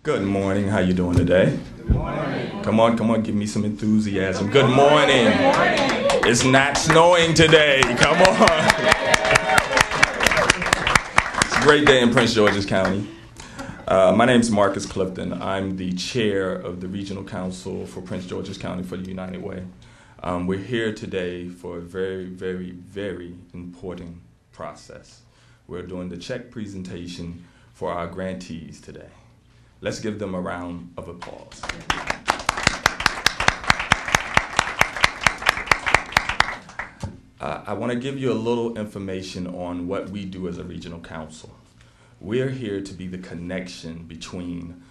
Good morning. How you doing today? Good morning. Come on, give me some enthusiasm. Good morning. It's not snowing today. Come on. It's a great day in Prince George's County. My name is Marcus Clifton. I'm the chair of the Regional Council for Prince George's County for the United Way. We're here today for a very, very, very important process. We're doing the check presentation for our grantees today. Let's give them a round of applause. I want to give you a little information on what we do as a regional council. We're here to be the connection between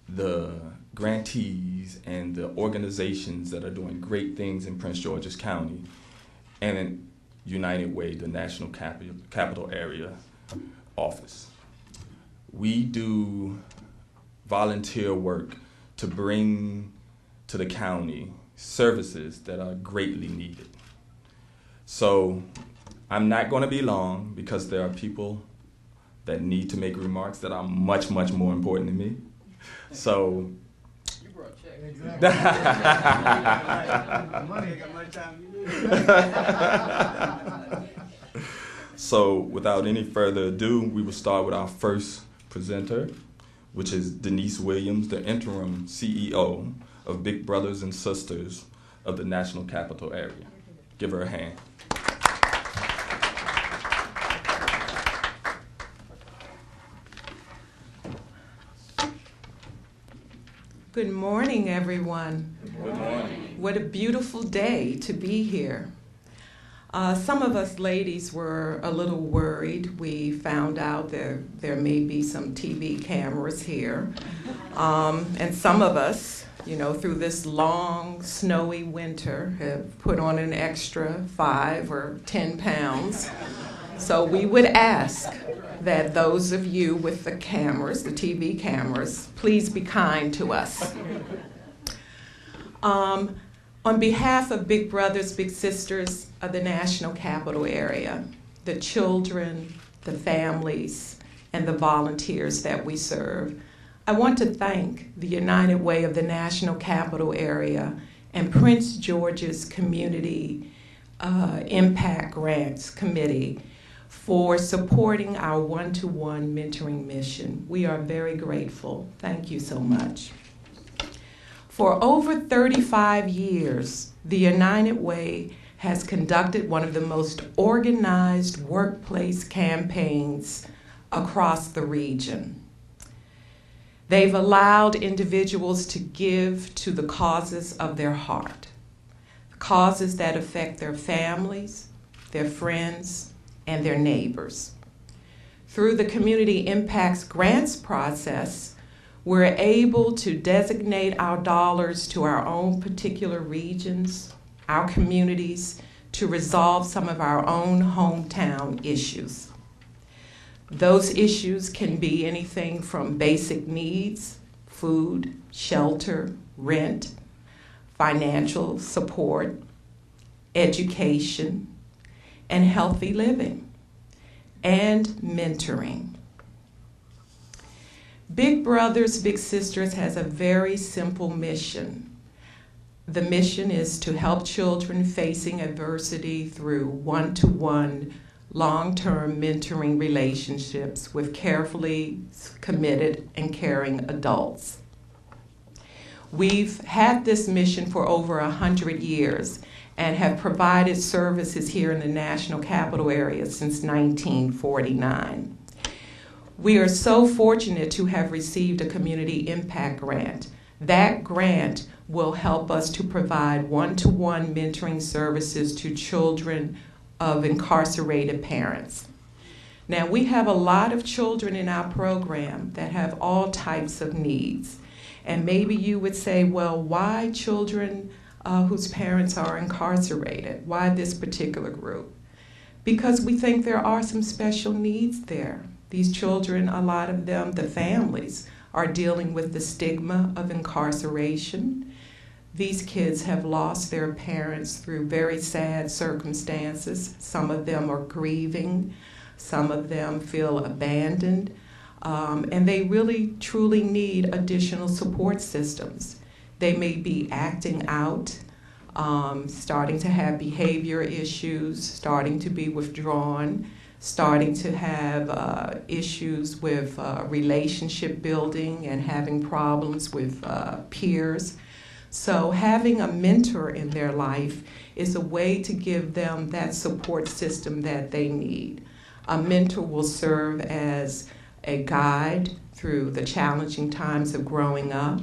the grantees and the organizations that are doing great things in Prince George's County and in United Way, the National Capital Area Office. We do volunteer work to bring to the county services that are greatly needed. So I'm not going to be long because there are people that need to make remarks that are much, much more important than me. So You brought checks. Exactly. Money got my time. So without any further ado, we will start with our first presenter, which is Denise Williams, the interim CEO of Big Brothers and Sisters of the National Capital Area. Give her a hand. Good morning, everyone. Good morning. What a beautiful day to be here. Some of us ladies were a little worried. We found out there may be some TV cameras here. And some of us, through this long, snowy winter, have put on an extra 5 or 10 pounds. So we would ask that those of you with the cameras, the TV cameras, please be kind to us. On behalf of Big Brothers, Big Sisters of the National Capital Area, the children, the families, and the volunteers that we serve, I want to thank the United Way of the National Capital Area and Prince George's Community Impact Grants Committee for supporting our one-to-one mentoring mission. We are very grateful. Thank you so much. For over 35 years, the United Way has conducted one of the most organized workplace campaigns across the region. They've allowed individuals to give to the causes of their heart, causes that affect their families, their friends, and their neighbors. Through the Community Impacts Grants process, we're able to designate our dollars to our own particular regions, our communities, to resolve some of our own hometown issues. Those issues can be anything from basic needs, food, shelter, rent, financial support, education, and healthy living, and mentoring. Big Brothers, Big Sisters has a very simple mission. The mission is to help children facing adversity through one-to-one, long-term mentoring relationships with carefully committed and caring adults. We've had this mission for over 100 years and have provided services here in the National Capital Area since 1949. We are so fortunate to have received a Community Impact Grant. That grant will help us to provide one-to-one mentoring services to children of incarcerated parents. Now, we have a lot of children in our program that have all types of needs. And maybe you would say, well, why children whose parents are incarcerated? Why this particular group? Because we think there are some special needs there. These children, a lot of them, the families, are dealing with the stigma of incarceration. These kids have lost their parents through very sad circumstances. Some of them are grieving. Some of them feel abandoned. And they really, truly need additional support systems. They may be acting out, starting to have behavior issues, starting to be withdrawn, starting to have issues with relationship building and having problems with peers. So having a mentor in their life is a way to give them that support system that they need. A mentor will serve as a guide through the challenging times of growing up.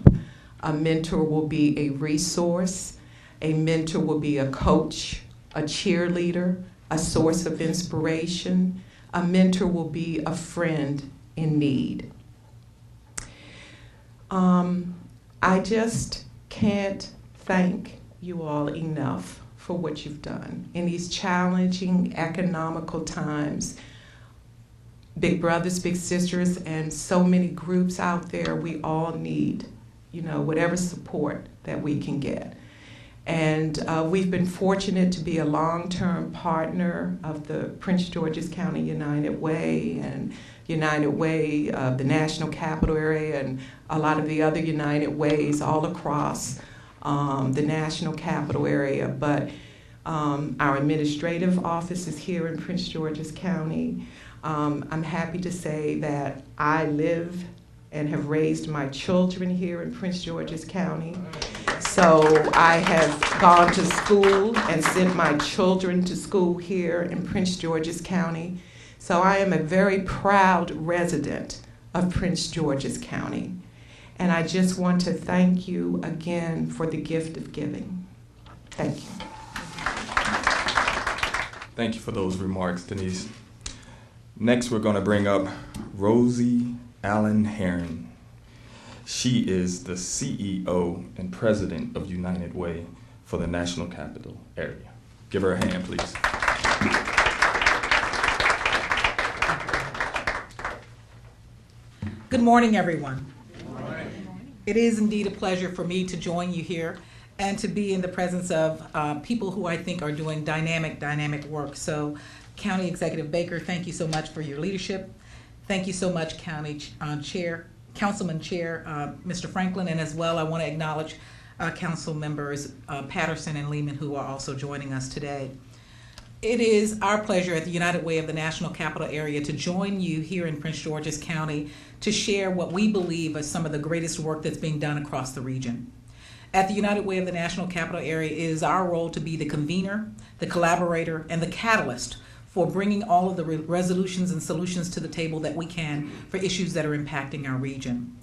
A mentor will be a resource. A mentor will be a coach, a cheerleader, a source of inspiration. A mentor will be a friend in need. I just can't thank you all enough for what you've done in these challenging economical times. Big brothers, big sisters, and so many groups out there, we all need, whatever support that we can get. And we've been fortunate to be a long-term partner of the Prince George's County United Way and United Way of the National Capital Area and a lot of the other United Ways all across the National Capital Area. But our administrative office is here in Prince George's County. I'm happy to say that I live and have raised my children here in Prince George's County. So I have gone to school and sent my children to school here in Prince George's County. So I am a very proud resident of Prince George's County. And I just want to thank you again for the gift of giving. Thank you. Thank you for those remarks, Denise. Next, we're going to bring up Rosie Allen Heron. She is the CEO and president of United Way for the National Capital Area. Give her a hand, please. Good morning, everyone. Good morning. It is indeed a pleasure for me to join you here and to be in the presence of people who I think are doing dynamic work. So, County Executive Baker, thank you so much for your leadership. Thank you so much, Councilman Chair, Mr. Franklin, and as well I want to acknowledge Council members Patterson and Lehman, who are also joining us today. It is our pleasure at the United Way of the National Capital Area to join you here in Prince George's County to share what we believe is some of the greatest work that's being done across the region. At the United Way of the National Capital Area, it is our role to be the convener, the collaborator, and the catalyst for bringing all of the resolutions and solutions to the table that we can for issues that are impacting our region.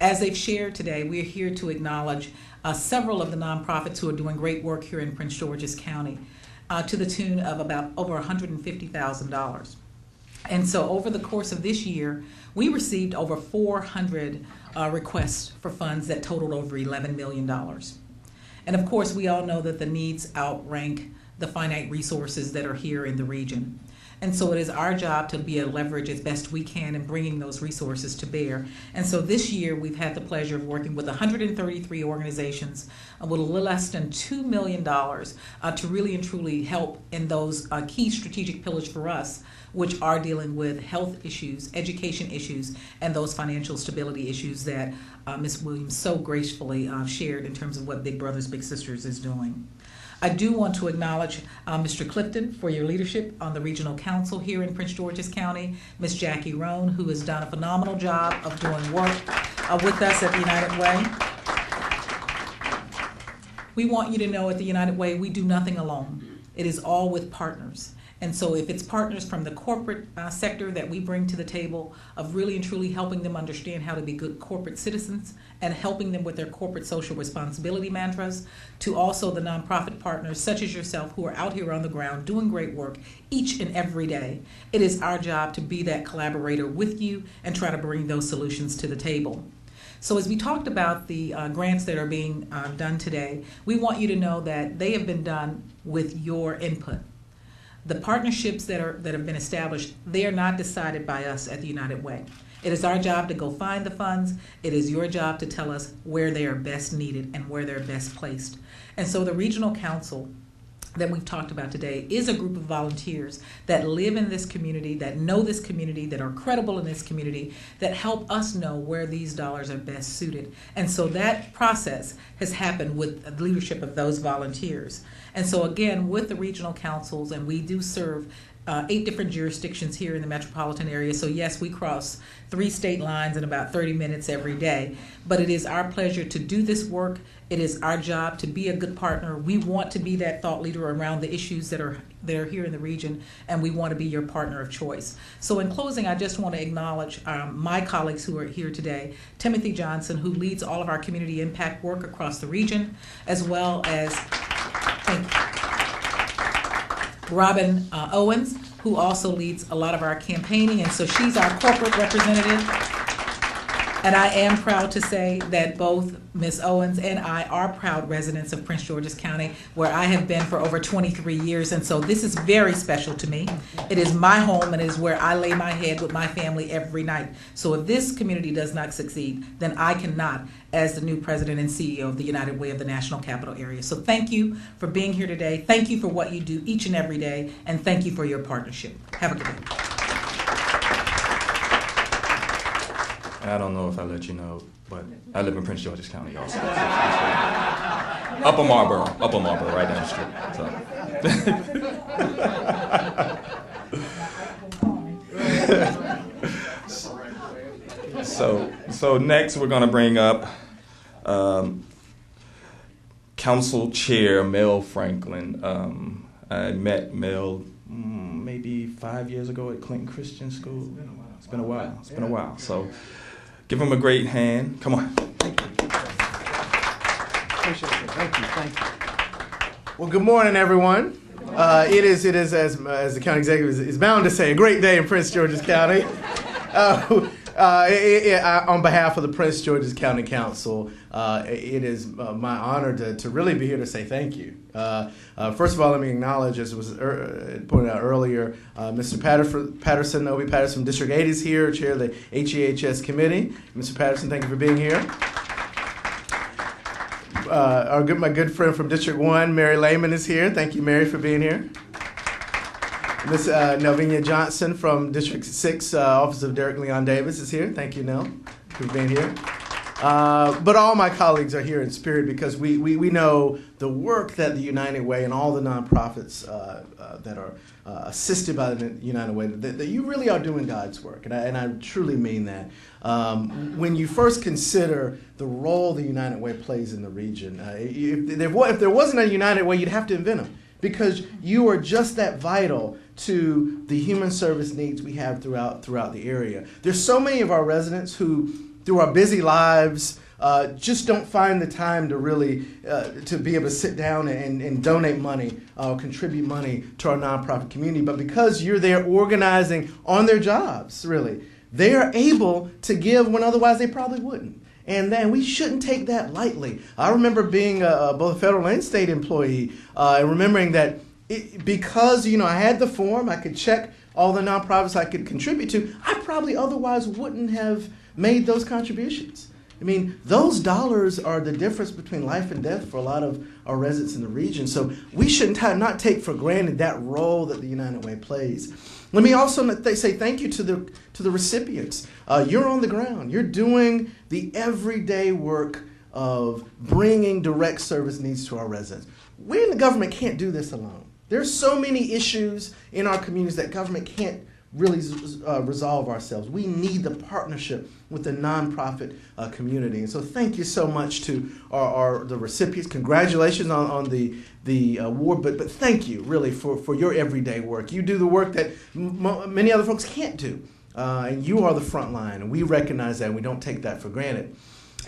As they've shared today, we are here to acknowledge several of the nonprofits who are doing great work here in Prince George's County to the tune of about over $150,000. And so over the course of this year, we received over 400 requests for funds that totaled over $11 million. And of course, we all know that the needs outrank the finite resources that are here in the region. And so it is our job to be a leverage as best we can in bringing those resources to bear. And so this year we've had the pleasure of working with 133 organizations with a little less than $2 million to really and truly help in those key strategic pillars for us, which are dealing with health issues, education issues, and those financial stability issues that Ms. Williams so gracefully shared in terms of what Big Brothers Big Sisters is doing. I do want to acknowledge Mr. Clifton for your leadership on the Regional Council here in Prince George's County, Ms. Jackie Roan, who has done a phenomenal job of doing work with us at the United Way. We want you to know at the United Way, we do nothing alone. It is all with partners. And so if it's partners from the corporate sector that we bring to the table of really and truly helping them understand how to be good corporate citizens and helping them with their corporate social responsibility mantras, to also the nonprofit partners such as yourself who are out here on the ground doing great work each and every day, it is our job to be that collaborator with you and try to bring those solutions to the table. So as we talked about the grants that are being done today, we want you to know that they have been done with your input. The partnerships that have been established, they are not decided by us at the United Way. It is our job to go find the funds. It is your job to tell us where they are best needed and where they're best placed. And so the Regional Council that we've talked about today is a group of volunteers that live in this community, that know this community, that are credible in this community, that help us know where these dollars are best suited. And so that process has happened with the leadership of those volunteers. And so again, with the regional councils, and we do serve 8 different jurisdictions here in the metropolitan area. So yes, we cross 3 state lines in about 30 minutes every day. But it is our pleasure to do this work. It is our job to be a good partner. We want to be that thought leader around the issues that are here in the region, and we want to be your partner of choice. So in closing, I just want to acknowledge my colleagues who are here today. Timothy Johnson, who leads all of our community impact work across the region, as well as Robin Owens, who also leads a lot of our campaigning, and so she's our corporate representative. And I am proud to say that both Ms. Owens and I are proud residents of Prince George's County, where I have been for over 23 years, and so this is very special to me. It is my home, and it is where I lay my head with my family every night. So if this community does not succeed, then I cannot, as the new president and CEO of the United Way of the National Capital Area. So thank you for being here today. Thank you for what you do each and every day, and thank you for your partnership. Have a good day. I don't know if I let you know, but I live in Prince George's County also. Upper Marlboro, right down the street. So next we're going to bring up Council Chair Mel Franklin. I met Mel maybe 5 years ago at Clinton Christian School. It's been a while. So give him a great hand. Come on. Thank you. Appreciate it. Thank you. Well, good morning, everyone. It is as the county executive is bound to say, a great day in Prince George's County. On behalf of the Prince George's County Council, it is my honor to really be here to say thank you. First of all, let me acknowledge, as was pointed out earlier, Mr. Patterson, Obi Patterson from District 8 is here, chair of the HEHS committee. Mr. Patterson, thank you for being here. My good friend from District 1, Mary Lehman, is here. Thank you, Mary, for being here. Ms. Nelvinia Johnson from District 6, Office of Derek Leon Davis is here. Thank you, Nell, for being here. But all my colleagues are here in spirit because we know the work that the United Way and all the nonprofits that are assisted by the United Way, that you really are doing God's work. And I truly mean that. When you first consider the role the United Way plays in the region, if there wasn't a United Way, you'd have to invent them. Because you are just that vital to the human service needs we have throughout the area. There's so many of our residents who, through our busy lives, just don't find the time to really to be able to sit down and donate money or contribute money to our nonprofit community. But because you're there organizing on their jobs, really, they are able to give when otherwise they probably wouldn't. And then we shouldn't take that lightly. I remember being both a federal and state employee, and remembering that because I had the form, I could check all the nonprofits I could contribute to, I probably otherwise wouldn't have made those contributions. I mean, those dollars are the difference between life and death for a lot of our residents in the region. So we shouldn't not take for granted that role that the United Way plays. Let me also say thank you to the recipients. You're on the ground. You're doing the everyday work of bringing direct service needs to our residents. We in the government can't do this alone. There's so many issues in our communities that government can't really resolve ourselves. We need the partnership with the nonprofit community. And so thank you so much to the recipients. Congratulations on the award, but thank you really for your everyday work. You do the work that many other folks can't do. And you are the front line, and we recognize that, and we don't take that for granted.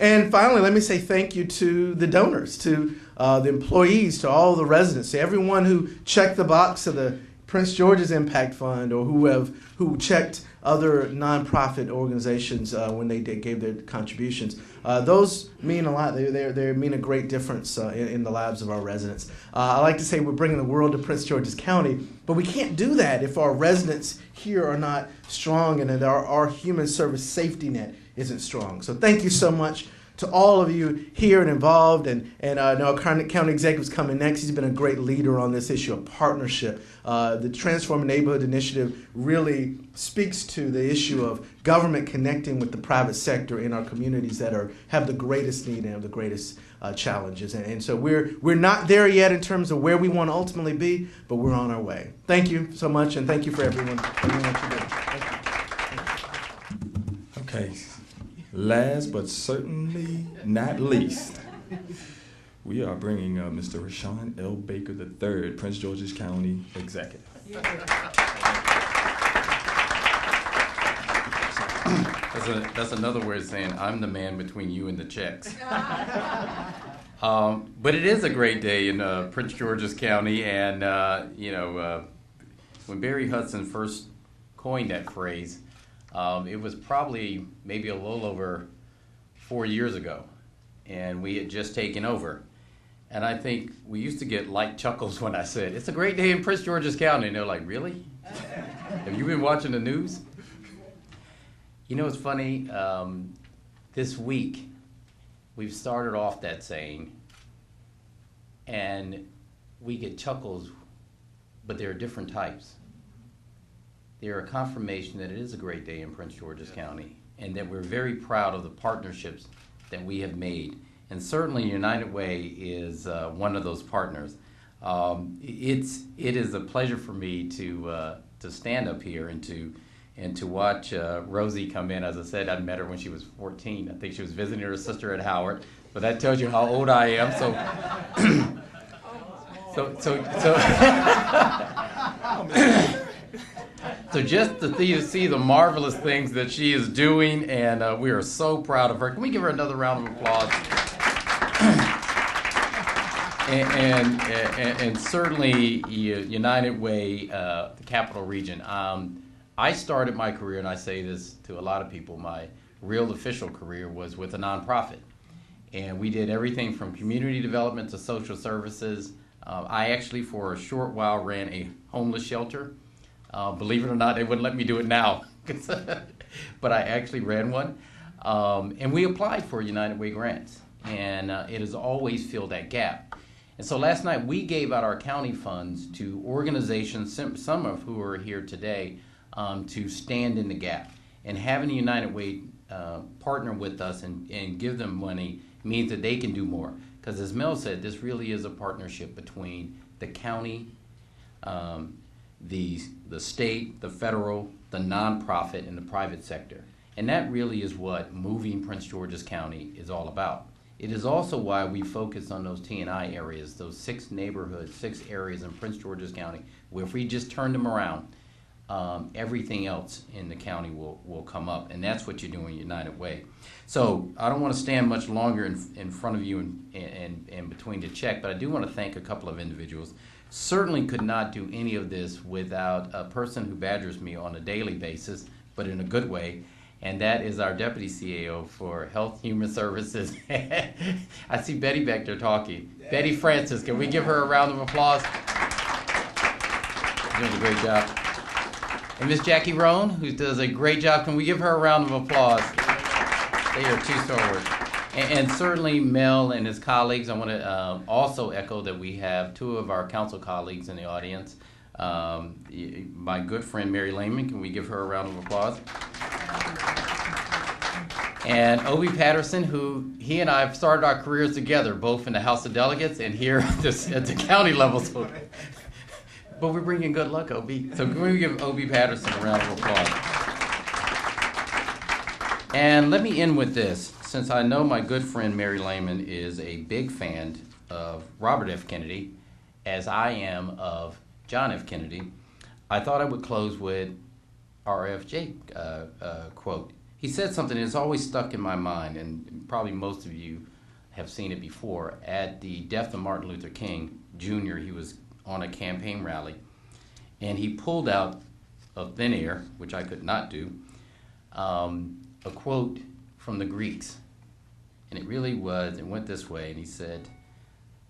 And finally, let me say thank you to the donors, to the employees, to all the residents, to everyone who checked the box of the Prince George's Impact Fund, or who checked other nonprofit organizations when they gave their contributions. Those mean a lot. They mean a great difference in the lives of our residents. I like to say we're bringing the world to Prince George's County, but we can't do that if our residents here are not strong and our human service safety net isn't strong. So thank you so much to all of you here and involved, and no, our county executive's coming next. He's been a great leader on this issue of partnership. The Transforming Neighborhood Initiative really speaks to the issue of government connecting with the private sector in our communities that have the greatest need and have the greatest challenges. And so we're not there yet in terms of where we want to ultimately be, but we're on our way. Thank you so much, and thank you for everyone for doing what you're doing. Thank you. Okay, last but certainly not least, we are bringing Mr. Rashawn L. Baker III, Prince George's County Executive. That's another way of saying I'm the man between you and the checks. But it is a great day in Prince George's County, and when Barry Hudson first coined that phrase, it was probably maybe a little over 4 years ago, and we had just taken over. And I think we used to get light chuckles when I said, "It's a great day in Prince George's County," and they're like, "Really? Have you been watching the news?" You know, it's funny, this week, we've started off that saying, and we get chuckles, but there are different types. They're a confirmation that it is a great day in Prince George's County, and that we're very proud of the partnerships that we have made. And certainly United Way is one of those partners. It is a pleasure for me to stand up here and to watch Rosie come in. As I said, I met her when she was 14. I think she was visiting her sister at Howard, but that tells you how old I am. So just to see the marvelous things that she is doing, and we are so proud of her. Can we give her another round of applause? and certainly United Way, the Capital Region. I started my career, and I say this to a lot of people, my real official career was with a nonprofit. And we did everything from community development to social services. I actually, for a short while, ran a homeless shelter. Believe it or not, they wouldn't let me do it now. But I actually ran one. And we applied for United Way grants. And it has always filled that gap. And so last night, we gave out our county funds to organizations, some of who are here today, to stand in the gap. And having United Way partner with us and give them money means that they can do more. Because as Mel said, this really is a partnership between the county, the state, the federal, the nonprofit, and the private sector. And that really is what moving Prince George's County is all about. It is also why we focus on those T&I areas, those 6 neighborhoods, 6 areas in Prince George's County, where if we just turn them around, everything else in the county will come up, and that's what you're doing United Way. So I don't want to stand much longer in front of you and between the check, but I do want to thank a couple of individuals. Certainly could not do any of this without a person who badgers me on a daily basis, but in a good way, and that is our Deputy CAO for Health Human Services. I see Betty back there talking. Yeah. Betty Francis, can we give her a round of applause? She's doing a great job. And Miss Jackie Roan, who does a great job. Can we give her a round of applause? They are 2 stalwarts. And certainly Mel and his colleagues. I want to also echo that we have 2 of our council colleagues in the audience. My good friend Mary Lehman, can we give her a round of applause? And Obie Patterson, who he and I have started our careers together, both in the House of Delegates and here at the county level. So, but we're bringing good luck, Obie. So can we give Obie Patterson a round of applause? And let me end with this. Since I know my good friend Mary Lehman is a big fan of Robert F. Kennedy, as I am of John F. Kennedy, I thought I would close with RFJ quote. He said something that's always stuck in my mind, and probably most of you have seen it before. At the death of Martin Luther King Jr., he was on a campaign rally, and he pulled out of thin air, which I could not do, a quote from the Greeks. And it really was, it went this way, and he said,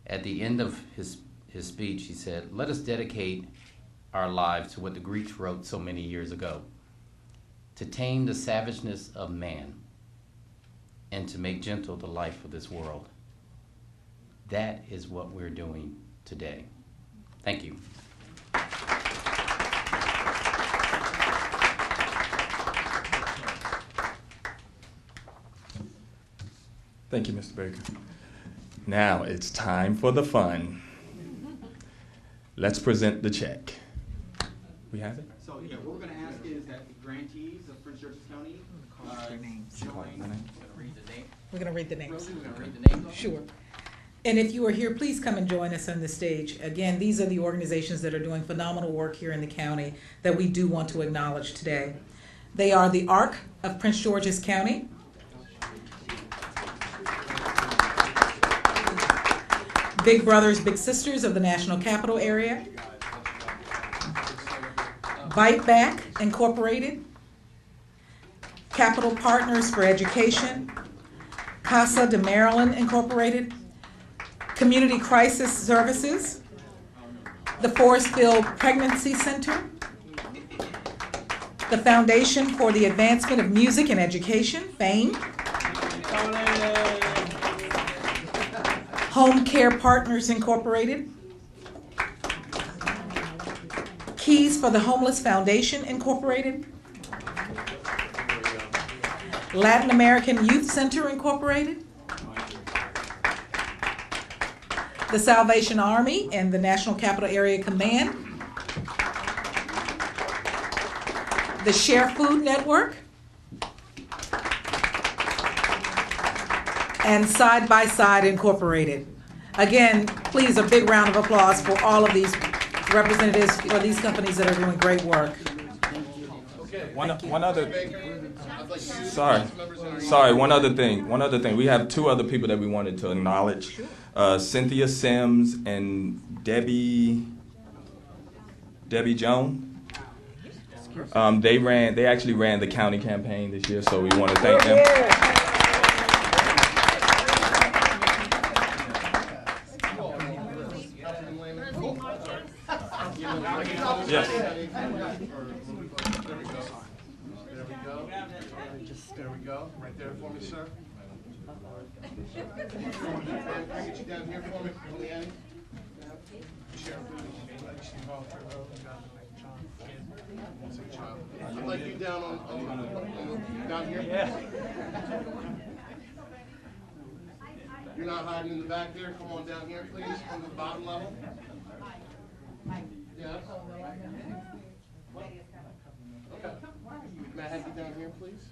at the end of his speech, he said, "Let us dedicate our lives to what the Greeks wrote so many years ago. To tame the savageness of man, and to make gentle the life of this world. That is what we're doing today. Thank you. Thank you, Mr. Baker. Now it's time for the fun. Let's present the check. We have it? So, yeah, what we're going to ask is that the grantees of Prince George's County join. We're going to read the names. We're going to read the names. Sure. And if you are here, please come and join us on the stage. Again, these are the organizations that are doing phenomenal work here in the county that we do want to acknowledge today. They are the ARC of Prince George's County, Big Brothers Big Sisters of the National Capital Area, Bite Back Incorporated, Capital Partners for Education, Casa de Maryland Incorporated, Community Crisis Services, the Forestville Pregnancy Center, the Foundation for the Advancement of Music and Education, FAME, Home Care Partners Incorporated, Keys for the Homeless Foundation Incorporated, Latin American Youth Center Incorporated, the Salvation Army and the National Capital Area Command, the Share Food Network, and Side by Side Incorporated. Again, please, a big round of applause for all of these representatives for these companies that are doing great work. One other thing. We have two other people that we wanted to acknowledge. Cynthia Sims and Debbie Jones. They actually ran the county campaign this year, so we want to thank them. Yes. There we go. Right there for me, sir. Can I get you down here for me, Annie? I'd like you down down here. Yeah. You're not hiding in the back there. Come on down here, please, from the bottom level. Yes. Okay. May I have you down here, please?